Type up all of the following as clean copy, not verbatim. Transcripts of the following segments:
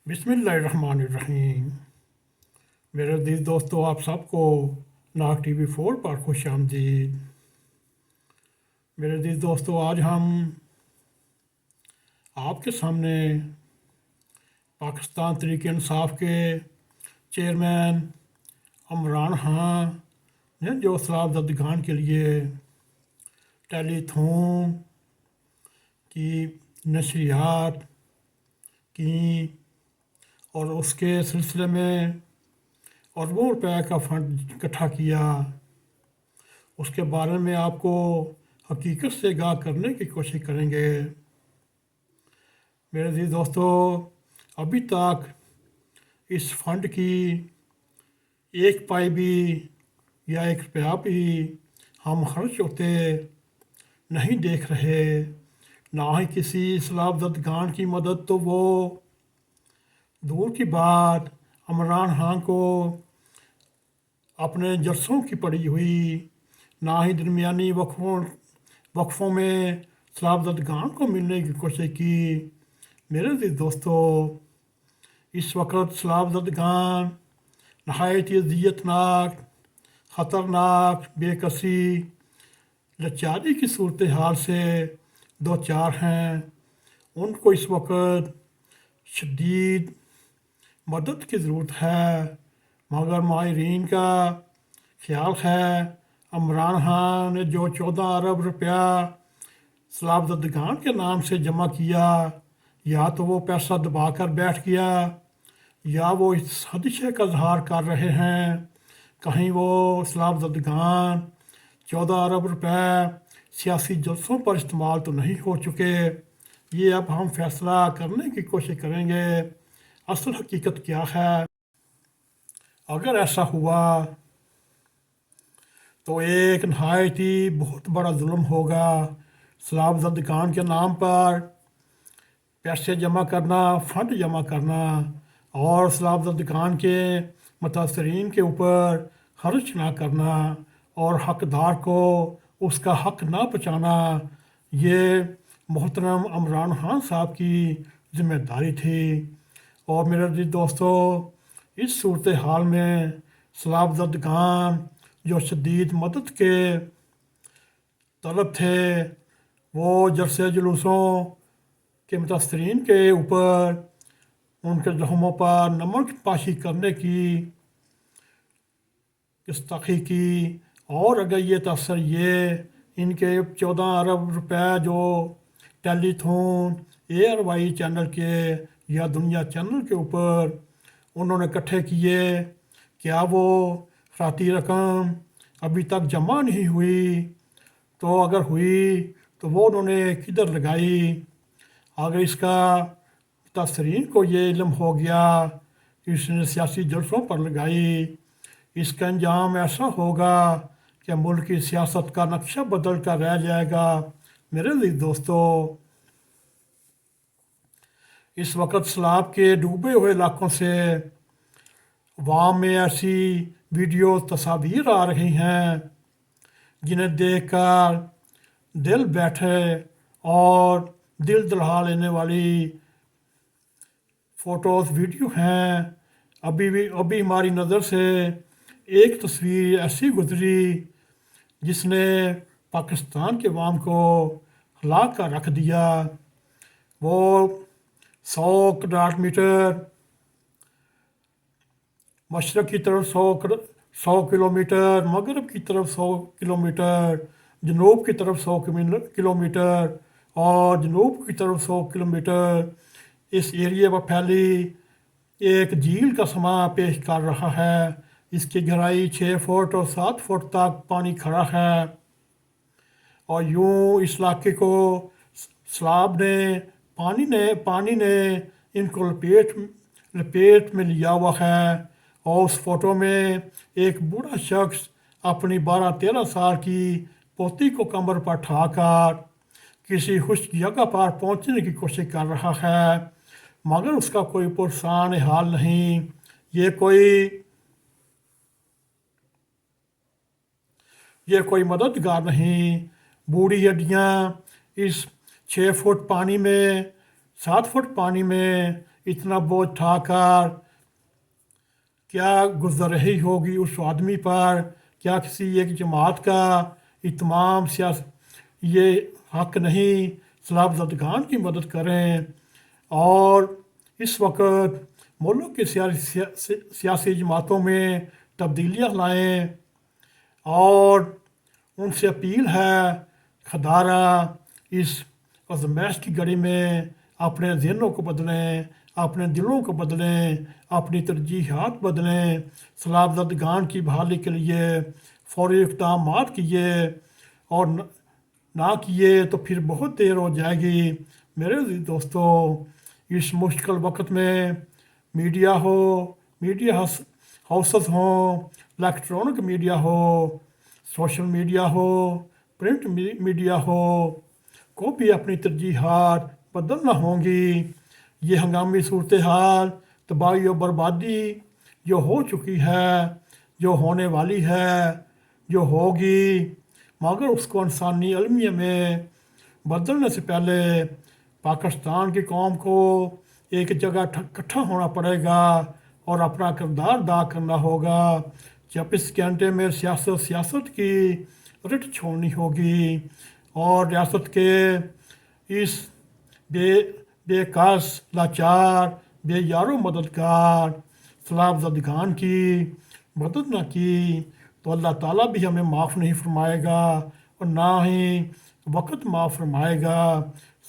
بسم اللہ الرحمن الرحیم۔ میرے عزیز دوستو، آپ سب کو ناک ٹی وی 4 پر خوش آمدید۔ میرے عزیز دوستو، آج ہم آپ کے سامنے پاکستان تحریک انصاف کے چیئرمین عمران نے جو زدگان کے لیے ٹیلی تھون کی نشریات کی اور اس کے سلسلے میں اربوں روپے کا فنڈ اکٹھا کیا، اس کے بارے میں آپ کو حقیقت سے آگاہ کرنے کی کوشش کریں گے۔ میرے عزیز دوستو، ابھی تک اس فنڈ کی ایک پائی بھی یا ایک روپیہ بھی ہم خرچ ہوتے نہیں دیکھ رہے، نہ ہی کسی زدگان کی مدد تو وہ دور کی بات عمران کو اپنے جلسوں کی پڑی ہوئی، نہ ہی درمیانی وقفوں میں زدگان کو ملنے کی کوشش کی۔ میرے عزیز دوستو، اس وقت زدگان نہایت ہی اذیتناک، خطرناک، بے کسی، لاچاری کی صورتحال سے دو چار ہیں۔ ان کو اس وقت شدید مدد کی ضرورت ہے، مگر ماہرین کا خیال ہے عمران نے جو 14 ارب روپیہ زدگان کے نام سے جمع کیا، یا تو وہ پیسہ دبا کر بیٹھ گیا، یا وہ اس خدشے کا اظہار کر رہے ہیں کہیں وہ زدگان 14 ارب روپے سیاسی جلسوں پر استمال تو نہیں ہو چکے۔ یہ اب ہم فیصلہ کرنے کی کوشش کریں گے اصل حقیقت کیا ہے۔ اگر ایسا ہوا تو ایک نہایت ہی بہت بڑا ظلم ہوگا۔ زدگان کے نام پر پیسے جمع کرنا، فنڈ جمع کرنا اور زدگان کے متاثرین کے اوپر خرچ نہ کرنا اور حقدار کو اس کا حق نہ پہنچانا، یہ محترم عمران صاحب کی ذمہ داری تھی۔ اور میرے عزیز دوستو، اس صورتحال میں زدگان جو شدید مدد کے طلب تھے، وہ جلسے جلوسوں کے متاثرین کے اوپر ان کے زحموں پر نمک پاشی کرنے کی گستاخی کی، اور اگر یہ تاثر ان کے 14 ارب روپے جو ٹیلی تھون وائی چینل کے یا دنیا چینل کے اوپر انہوں نے اکٹھے کیے، کیا وہ خیراتی رقم ابھی تک جمع نہیں ہوئی؟ تو اگر ہوئی تو وہ انہوں نے کدھر لگائی؟ اگر اس کا متاثرین کو یہ علم ہو گیا کہ اس نے سیاسی جلسوں پر لگائی، اس کا انجام ایسا ہوگا کہ ملک کی سیاست کا نقشہ بدل کر رہ جائے گا۔ میرے عزیز دوستو، اس وقت سیلاب کے ڈوبے ہوئے علاقوں سے عوام میں ایسی ویڈیو تصاویر آ رہی ہیں جنہیں دیکھ کر دل بیٹھے اور دل دہلا لینے والی فوٹوز ویڈیو ہیں۔ ابھی ہماری نظر سے ایک تصویر ایسی گزری جس نے پاکستان کے عوام کو ہلا کر رکھ دیا۔ وہ 100 کوڈرات میٹر مشرق کی طرف 100 کلومیٹر، مغرب کی طرف 100 کلومیٹر، جنوب کی طرف 100 کلومیٹر اور جنوب کی طرف 100 کلومیٹر اس ایریے پر پھیلی ایک جھیل کا سما پیش کر رہا ہے۔ اس کی گہرائی 6 فٹ اور 7 فٹ تک پانی کھڑا ہے، اور یوں اس علاقے کو سیلاب نے پانی نے ان کو لپیٹ میں لیا ہوا ہے۔ اور اس فوٹو میں ایک بوڑھا شخص اپنی 12-13 سال کی پوتی کو کمر پر اٹھا کر کسی خشک جگہ پر پہنچنے کی کوشش کر رہا ہے، مگر اس کا کوئی پرسان حال نہیں۔ یہ کوئی مددگار نہیں۔ بوڑھی ہڈیاں اس 6 فٹ پانی میں 7 فٹ پانی میں اتنا بوجھ اٹھا کر کیا گزر رہی ہوگی اس آدمی پر؟ کیا کسی ایک جماعت کا تمام یہ حق نہیں سیلاب زدگان کی مدد کریں اور اس وقت ملک کے سیاسی جماعتوں میں تبدیلیاں لائیں؟ اور ان سے اپیل ہے خدارہ اس آزمائش کی گھڑی میں اپنے ذہنوں کو بدلیں، اپنے دلوں کو بدلیں، اپنی ترجیحات بدلیں، سیلاب زدگان کی بحالی کے لیے فوری اقدامات کیے، اور نہ کیے تو پھر بہت دیر ہو جائے گی۔ میرے عزیز دوستو، اس مشکل وقت میں میڈیا ہو، میڈیا ہاؤسز ہوں، الیکٹرانک میڈیا ہو، سوشل میڈیا ہو، پرنٹ میڈیا ہو، کو بھی اپنی ترجیحات بدلنا ہوں گی۔ یہ ہنگامی صورتحال، تباہی و بربادی جو ہو چکی ہے، جو ہونے والی ہے، جو ہوگی، مگر اس کو انسانی المیہ میں بدلنے سے پہلے پاکستان کی قوم کو ایک جگہ اکٹھا ہونا پڑے گا اور اپنا کردار ادا کرنا ہوگا۔ 24 گھنٹے میں سیاست کی رٹ چھوڑنی ہوگی اور ریاست کے اس بے کس، لاچار، بے یار و مددگار سیلاب زدگان کی مدد نہ کی تو اللہ تعالیٰ بھی ہمیں معاف نہیں فرمائے گا اور نہ ہی وقت معاف فرمائے گا۔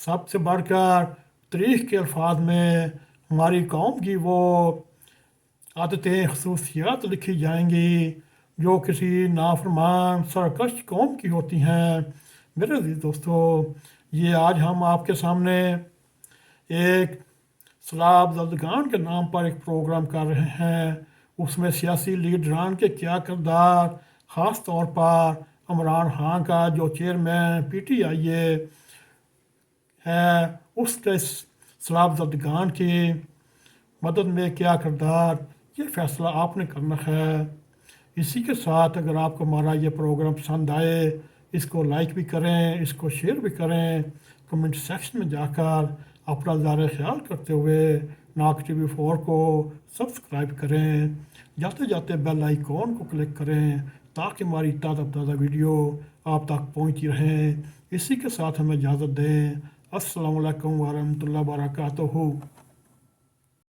سب سے بڑھ کر تاریخ کے الفاظ میں ہماری قوم کی وہ عادتیں، خصوصیات لکھی جائیں گی جو کسی نافرمان سرکش قوم کی ہوتی ہیں۔ میرے عزیز دوستو، یہ آج ہم آپ کے سامنے ایک سیلاب زدگان کے نام پر ایک پروگرام کر رہے ہیں۔ اس میں سیاسی لیڈران کے کیا کردار، خاص طور پر عمران خان کا جو چیئرمین PTI ہے، اس کے سیلاب زدگان کی مدد میں کیا کردار، یہ فیصلہ آپ نے کرنا ہے۔ اسی کے ساتھ اگر آپ کو ہمارا یہ پروگرام پسند آئے، اس کو لائک بھی کریں، اس کو شیئر بھی کریں، کمنٹ سیکشن میں جا کر اپنا اظہار خیال کرتے ہوئے N.a.q TV4 کو سبسکرائب کریں، جاتے جاتے بیل آئیکن کو کلک کریں تاکہ ہماری تازہ ویڈیو آپ تک پہنچتی رہیں۔ اسی کے ساتھ ہمیں اجازت دیں۔ السلام علیکم ورحمۃ اللہ وبرکاتہ۔